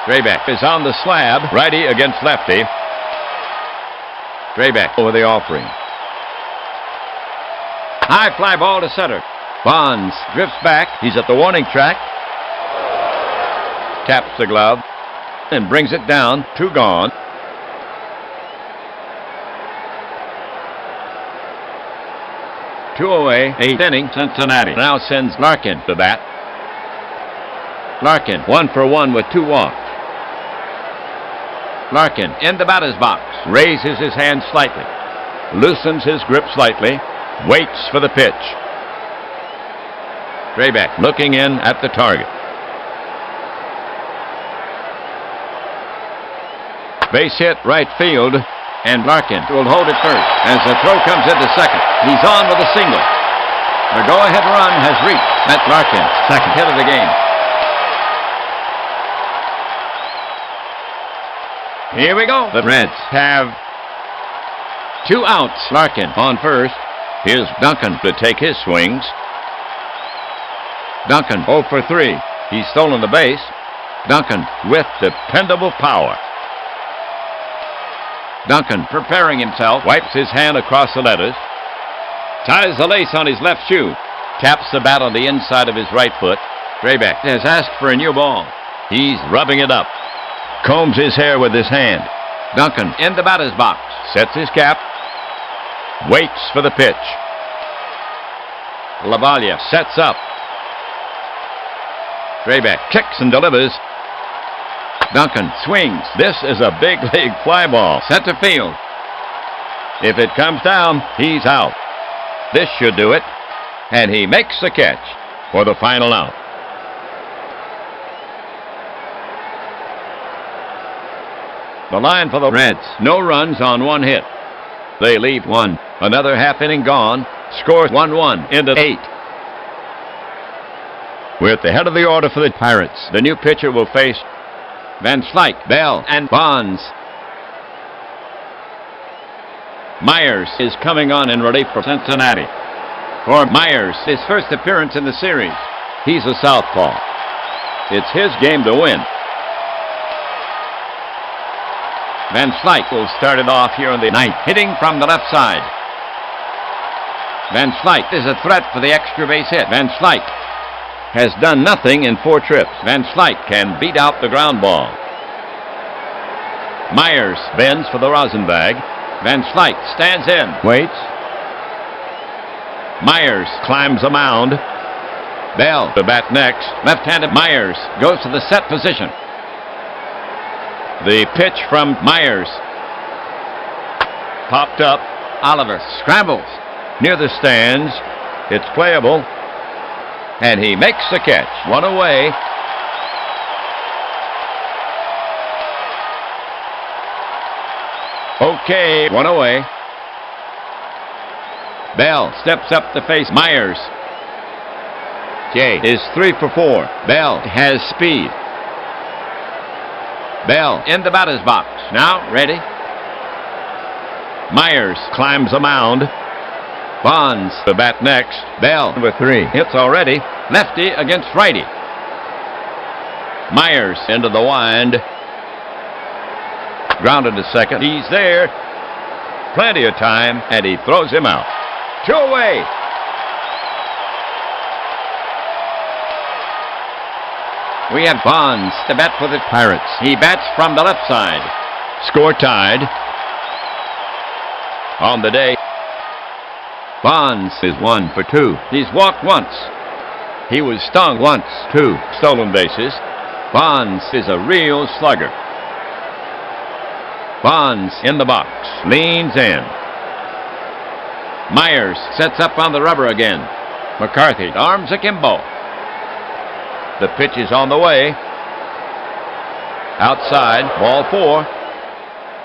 Drayback is on the slab. Righty against lefty. Drayback over the offering. High fly ball to center. Bonds drifts back. He's at the warning track. Taps the glove and brings it down. 2 gone. 2 away. 8th inning. Cincinnati now sends Larkin to bat. Larkin 1 for 1 with 2 walks. Larkin in the batter's box. Raises his hand slightly. Loosens his grip slightly. Waits for the pitch. Drayback looking in at the target. Base hit right field, and Larkin will hold it first. As the throw comes into second, he's on with a single. The go-ahead run has reached. That's Larkin's second hit of the game. Here we go. The Reds have 2 outs. Larkin on first. Here's Duncan to take his swings. Duncan 0 for 3. He's stolen the base. Duncan with dependable power. Duncan preparing himself. Wipes his hand across the letters. Ties the lace on his left shoe. Taps the bat on the inside of his right foot. Drayback has asked for a new ball. He's rubbing it up. Combs his hair with his hand. Duncan in the batter's box. Sets his cap. Waits for the pitch. Lavalle sets up. Drayback kicks and delivers. Duncan swings. This is a big league fly ball. Set to field. If it comes down, he's out. This should do it. And he makes the catch for the final out. The line for the Reds. No runs on 1 hit. They leave 1. Another half inning gone. Scores 1-1 into 8. We're at the head of the order for the Pirates. The new pitcher will face Van Slyke, Bell, and Bonds. Myers is coming on in relief for Cincinnati. For Myers, his first appearance in the series. He's a southpaw. It's his game to win. Van Slyke will start it off here in the ninth, hitting from the left side. Van Slyke is a threat for the extra base hit. Van Slyke has done nothing in 4 trips. Van Slyke can beat out the ground ball. Myers bends for the rosin bag. Van Slyke stands in. Waits. Myers climbs a mound. Bell to bat next. Left-handed Myers goes to the set position. The pitch from Myers. Popped up. Oliver scrambles near the stands. It's playable. And he makes the catch. 1 away. Okay, 1 away. Bell steps up to face Myers. Jay is 3 for 4. Bell has speed. Bell in the batter's box. Now ready. Myers climbs a mound. Bonds to bat next. Bell with 3 hits already. Lefty against righty. Myers into the wind. Grounded to second. He's there. Plenty of time, and he throws him out. 2 away. We have Bonds to bat for the Pirates. He bats from the left side. Score tied. On the day, Bonds is 1 for 2. He's walked once. He was stung once. 2 stolen bases. Bonds is a real slugger. Bonds in the box. Leans in. Myers sets up on the rubber again. McCarthy arms akimbo. The pitch is on the way. Outside, ball 4.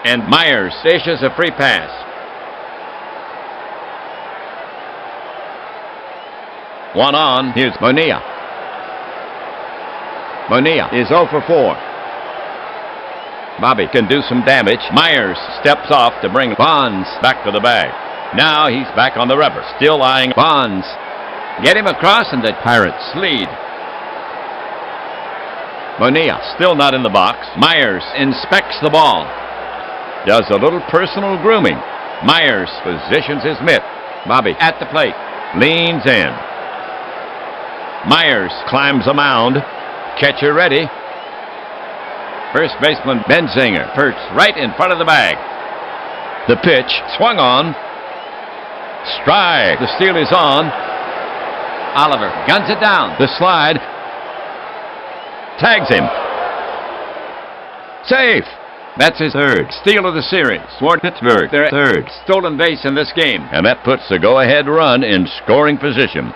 And Myers dishes a free pass. One on. Here's Bonilla. Bonilla is 0 for 4. Bobby can do some damage. Myers steps off to bring Bonds back to the bag. Now he's back on the rubber. Still eyeing Bonds. Get him across and the Pirates lead. Bonilla still not in the box. Myers inspects the ball. Does a little personal grooming. Myers positions his mitt. Bobby at the plate. Leans in. Myers climbs a mound. Catcher ready. First baseman Benzinger perched right in front of the bag. The pitch swung on. Strike. The steal is on. Oliver guns it down. The slide. Tags him. Safe. That's his third steal of the series. For Pittsburgh, their third stolen base in this game. And that puts the go-ahead run in scoring position.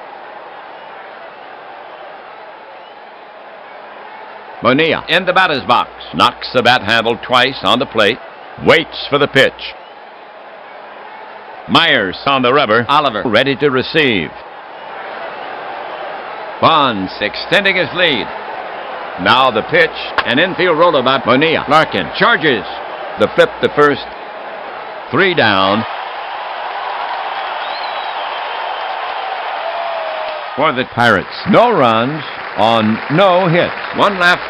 Bonilla in the batter's box. Knocks the bat handle twice on the plate. Waits for the pitch. Myers on the rubber. Oliver ready to receive. Bonds extending his lead. Now the pitch. An infield roller by Bonilla. Larkin charges. The flip to first. 3 down. For the Pirates. No runs on no hits. 1 left.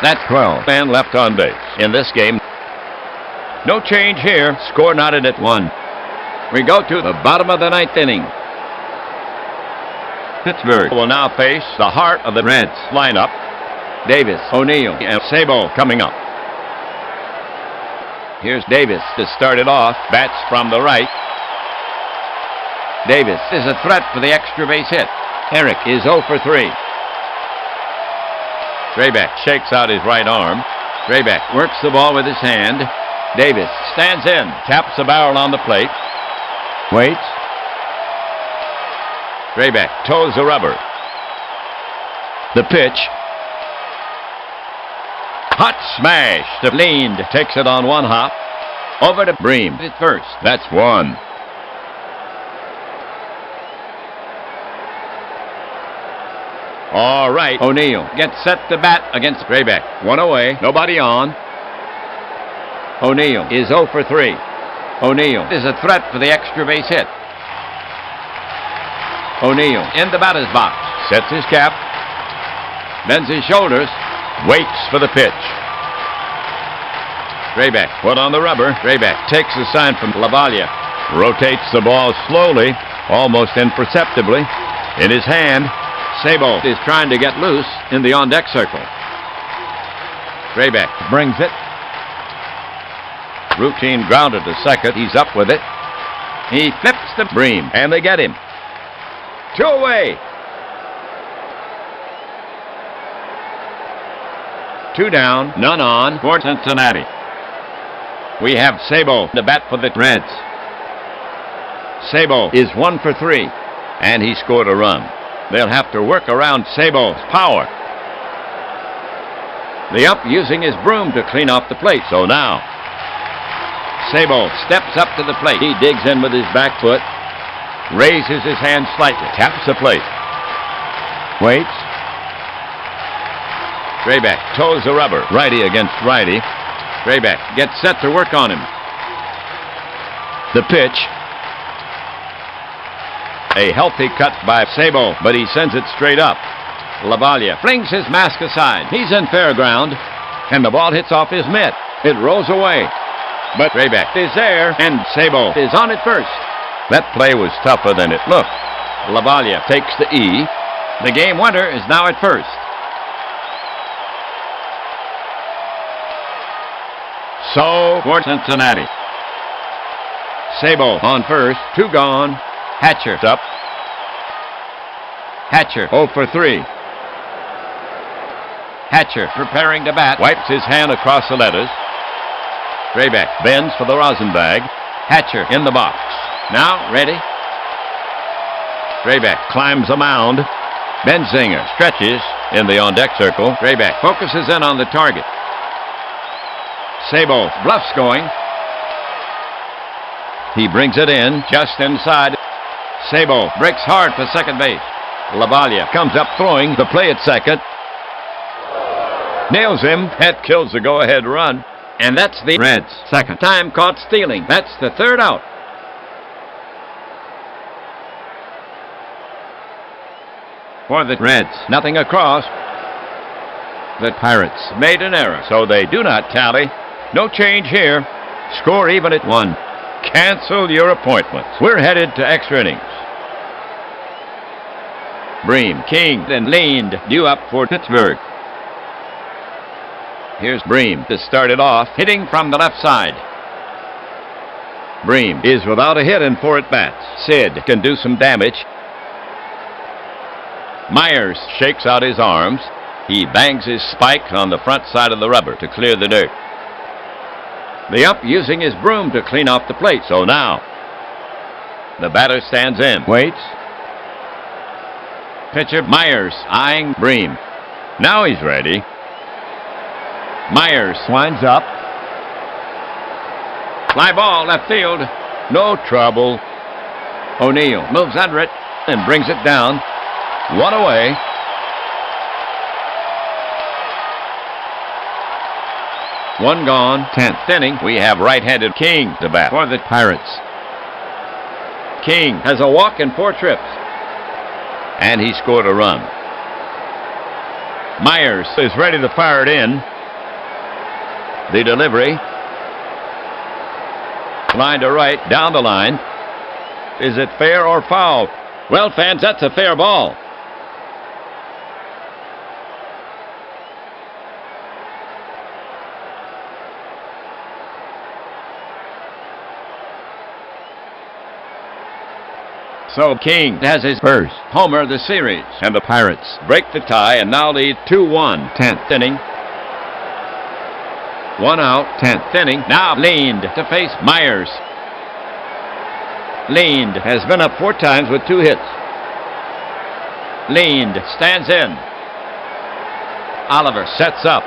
That's 12. And left on base. In this game, no change here. Score knotted at 1. We go to the bottom of the 9th inning. Pittsburgh will now face the heart of the Reds lineup. Davis, O'Neill, and Sabo coming up. Here's Davis to start it off. Bats from the right. Davis is a threat for the extra base hit. Herrick is 0 for 3. Drabek shakes out his right arm. Drabek works the ball with his hand. Davis stands in, taps the barrel on the plate. Waits. Drabek toes the rubber. The pitch. Hot smash. The lead takes it on 1 hop. Over to Bream at first. That's 1. All right. O'Neill gets set to bat against Drabek. 1 away. Nobody on. O'Neill is 0 for 3. O'Neill is a threat for the extra base hit. O'Neill in the batter's box. Sets his cap. Bends his shoulders. Waits for the pitch. Drabek put on the rubber. Drabek takes a sign from Lavalle. Rotates the ball slowly, almost imperceptibly. In his hand, Sabo is trying to get loose in the on-deck circle. Drabek brings it. Routine grounded to second. He's up with it. He flips the Bream, and they get him. 2 away. 2 down, none on for Cincinnati. We have Sabo to bat for the Reds. Sabo is 1 for 3, and he scored a run. They'll have to work around Sabo's power. The ump using his broom to clean off the plate. So now, Sabo steps up to the plate. He digs in with his back foot, raises his hand slightly, taps the plate. Waits. Drabek toes the rubber. Righty against righty. Drabek gets set to work on him. The pitch. A healthy cut by Sabo, but he sends it straight up. Lavalia flings his mask aside. He's in fair ground, and the ball hits off his mitt. It rolls away. But Rayback is there, and Sabo is on at first. That play was tougher than it looked. Lavalia takes the E. The game winner is now at first. So for Cincinnati. Sabo on first, 2 gone. Hatcher's up. Hatcher 0 for 3. Hatcher preparing to bat. Wipes his hand across the letters. Rayback bends for the rosin bag. Hatcher in the box. Now ready. Rayback climbs the mound. Benzinger stretches in the on-deck circle. Rayback focuses in on the target. Sabo bluffs going. He brings it in just inside. Sabo breaks hard for second base. Lavalia comes up throwing the play at second. Nails him. That kills the go-ahead run. And that's the Reds' second time caught stealing. That's the third out. For the Reds, nothing across. The Pirates made an error, so they do not tally. No change here. Score even at 1. Cancel your appointments. We're headed to extra innings. Bream, King, and Leaned due up for Pittsburgh. Here's Bream to start it off, hitting from the left side. Bream is without a hit in 4 at-bats. Sid can do some damage. Myers shakes out his arms. He bangs his spike on the front side of the rubber to clear the dirt. The ump using his broom to clean off the plate. So now, the batter stands in. Waits. Pitcher Myers eyeing Bream. Now he's ready. Myers winds up. Fly ball left field. No trouble. O'Neill moves under it and brings it down. 1 away. One gone. 10th inning. We have right-handed King to bat for the Pirates. King has a walk and 4 trips. And he scored a run. Myers is ready to fire it in. The delivery. Line to right, down the line. Is it fair or foul? Well, fans, that's a fair ball. So King has his first homer of the series, and the Pirates break the tie and now lead 2-1. 10th inning. 1 out. 10th inning. Now Leaned to face Myers. Leaned has been up 4 times with 2 hits. Leaned stands in. Oliver sets up.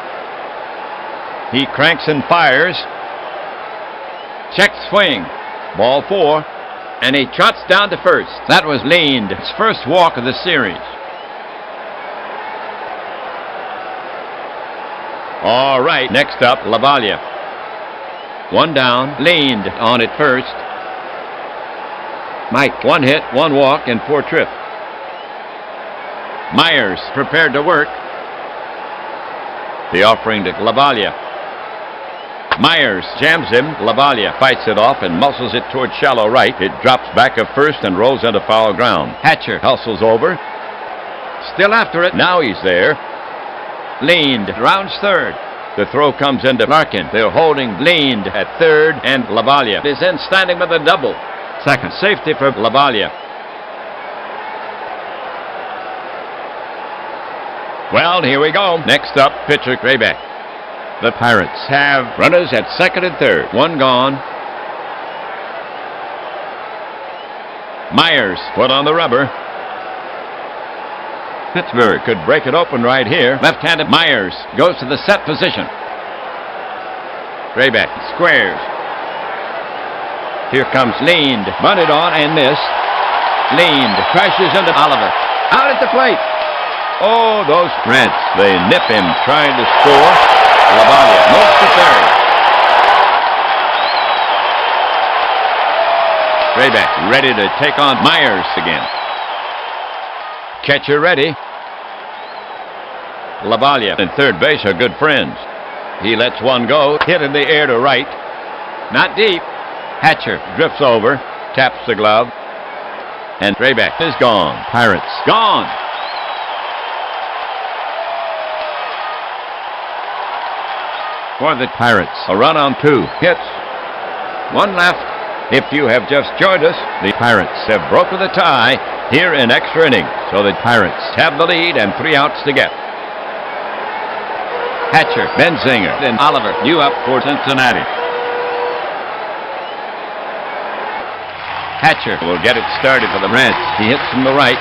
He cranks and fires. Check swing. Ball 4. And he trots down to first. That was Leaned, his first walk of the series. All right, next up, Lavalia. 1 down, Leaned on at first. Mike, 1 hit, 1 walk, and 4 trips. Myers prepared to work. The offering to Lavalia. Myers jams him. Lavalia fights it off and muscles it toward shallow right. It drops back of first and rolls into foul ground. Hatcher hustles over. Still after it. Now he's there. Leaned rounds third. The throw comes into Larkin. They're holding Leaned at third, and Lavalia is in standing with a double. Second safety for Lavalia. Well, here we go. Next up, pitcher Rayback. The Pirates have runners at second and third. 1 gone. Myers put on the rubber. Pittsburgh could break it open right here. Left-handed Myers goes to the set position. Rayback squares. Here comes Leaned. Bunted on and missed. Leaned crashes into Oliver. Out at the plate. Oh, those Reds. They nip him trying to score. Lavalia moves to third. Rayback ready to take on Myers again. Catcher ready. Lavalia and third base are good friends. He lets one go, hit in the air to right. Not deep. Hatcher drifts over, taps the glove, and Drayback is gone. Pirates gone. For the Pirates, a run on 2 hits. 1 left. If you have just joined us, the Pirates have broken the tie here in extra innings, so the Pirates have the lead and 3 outs to get. Hatcher, Benzinger, and Oliver, you up for Cincinnati. Hatcher will get it started for the Reds. He hits from the right.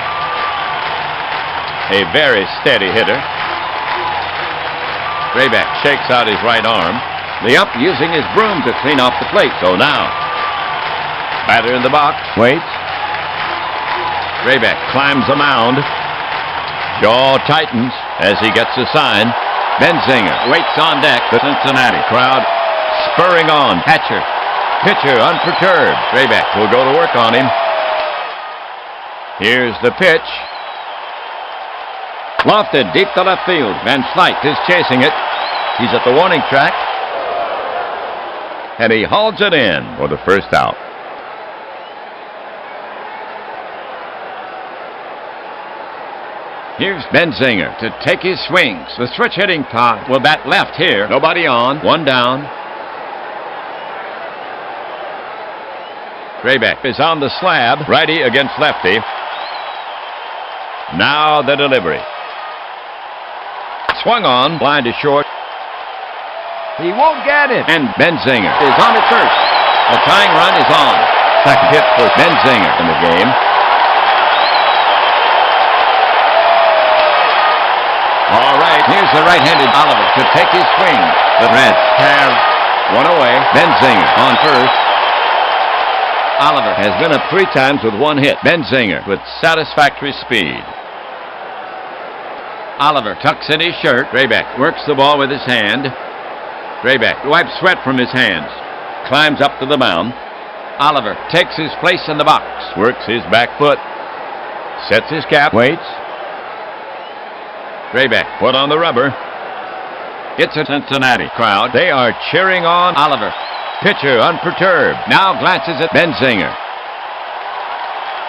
A very steady hitter. Drayback shakes out his right arm. The ump using his broom to clean off the plate. So now, batter in the box. Waits. Drayback climbs the mound. Jaw tightens as he gets the sign. Benzinger waits on deck. The Cincinnati crowd spurring on. Hatcher. Pitcher unperturbed. Drayback will go to work on him. Here's the pitch. Lofted deep to left field. Van Slyke is chasing it. He's at the warning track. And he hauls it in for the first out. Here's Benzinger to take his swings. The switch hitting Todd will bat left here. Nobody on. 1 down. Drayback is on the slab. Righty against lefty. Now the delivery. Swung on. Blind to short. He won't get it. And Benzinger is on at first. The tying run is on. Second hit for Benzinger in the game. All right, here's the right-handed Oliver to take his swing. The Reds have 1 away. Benzinger on first. Oliver has been up 3 times with 1 hit. Benzinger with satisfactory speed. Oliver tucks in his shirt. Drayback works the ball with his hand. Drayback wipes sweat from his hands. Climbs up to the mound. Oliver takes his place in the box. Works his back foot. Sets his cap. Waits. Drayback put on the rubber. It's a Cincinnati crowd. They are cheering on Oliver. Pitcher unperturbed. Now glances at Benzinger.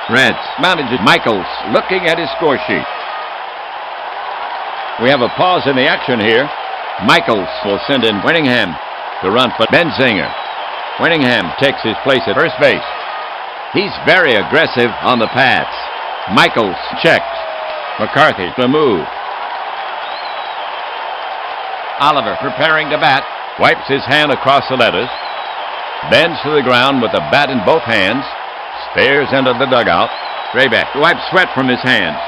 Reds manager Michaels looking at his score sheet. We have a pause in the action here. Michaels will send in Winningham to run for Benzinger. Winningham takes his place at first base. He's very aggressive on the pads. Michaels checks. McCarthy to move. Oliver preparing to bat. Wipes his hand across the letters. Bends to the ground with the bat in both hands. Stares into the dugout. Drayback wipes sweat from his hands.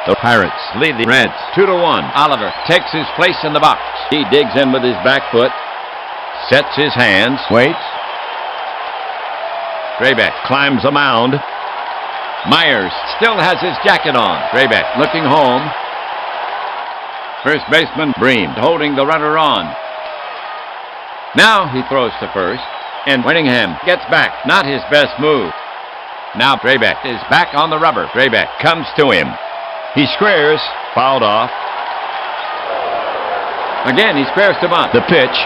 The Pirates lead the Reds 2-1. Oliver takes his place in the box. He digs in with his back foot. Sets his hands. Waits. Drayback climbs the mound. Myers still has his jacket on. Drayback looking home. First baseman Bream holding the runner on. Now he throws to first. And Winningham gets back. Not his best move. Now Drayback is back on the rubber. Drayback comes to him. He squares. Fouled off. Again, he squares to bunt. The pitch.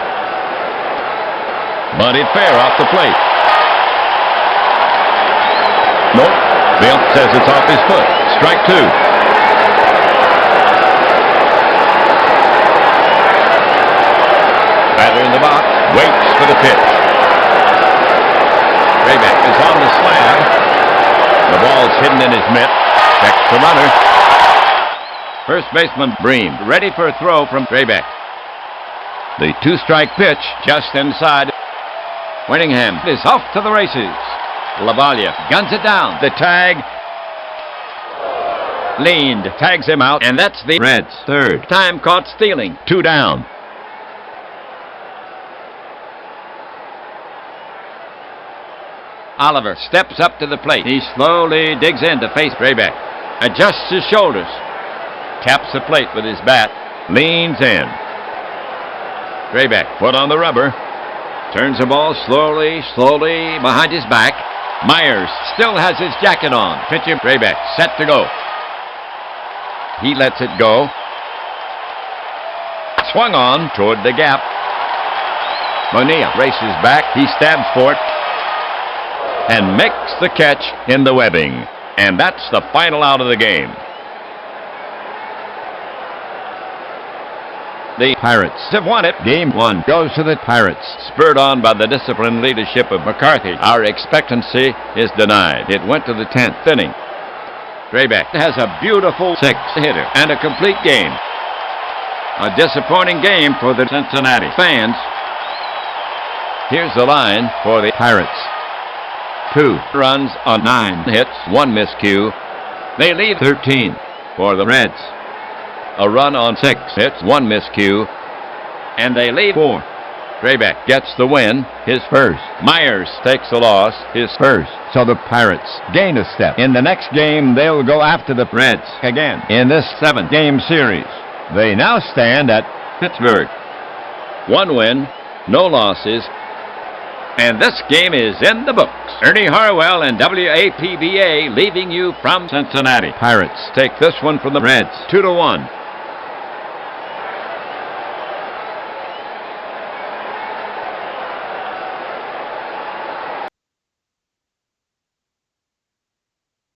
Bunted fair off the plate. Nope. The ump says it's off his foot. Strike 2. Batter in the box. Waits for the pitch. Drayback is on the slab. The ball's hidden in his mitt. Checks the runner. First baseman Bream ready for a throw from Drayback. The 2-strike pitch just inside. Winningham is off to the races. Lavalia guns it down. The tag. Leaned. Tags him out. And that's the Reds' third time caught stealing. 2 down. Oliver steps up to the plate. He slowly digs in to face Drayback. Adjusts his shoulders. Taps the plate with his bat. Leans in. Drayback put on the rubber. Turns the ball slowly behind his back. Myers still has his jacket on. Pitcher Drayback set to go. He lets it go. swung on toward the gap. Bonilla races back. He stabs for it and makes the catch in the webbing. And that's the final out of the game. The Pirates have won it. Game 1 goes to the Pirates. Spurred on by the disciplined leadership of McCarthy, our expectancy is denied. It went to the 10th inning. Draybeck has a beautiful 6-hitter and a complete game. A disappointing game for the Cincinnati fans. Here's the line for the Pirates. 2 runs on 9 hits, 1 miscue. They lead 13 for the Reds. A run on 6 hits, 1 miscue, and they lead 4. Draybeck gets the win, his first. Myers takes the loss, his first. So the Pirates gain a step. In the next game, they'll go after the Reds again in this 7-game series. They now stand at Pittsburgh. 1 win, no losses, and this game is in the books. Ernie Harwell and APBA leaving you from Cincinnati. Pirates take this one from the Reds, 2-1.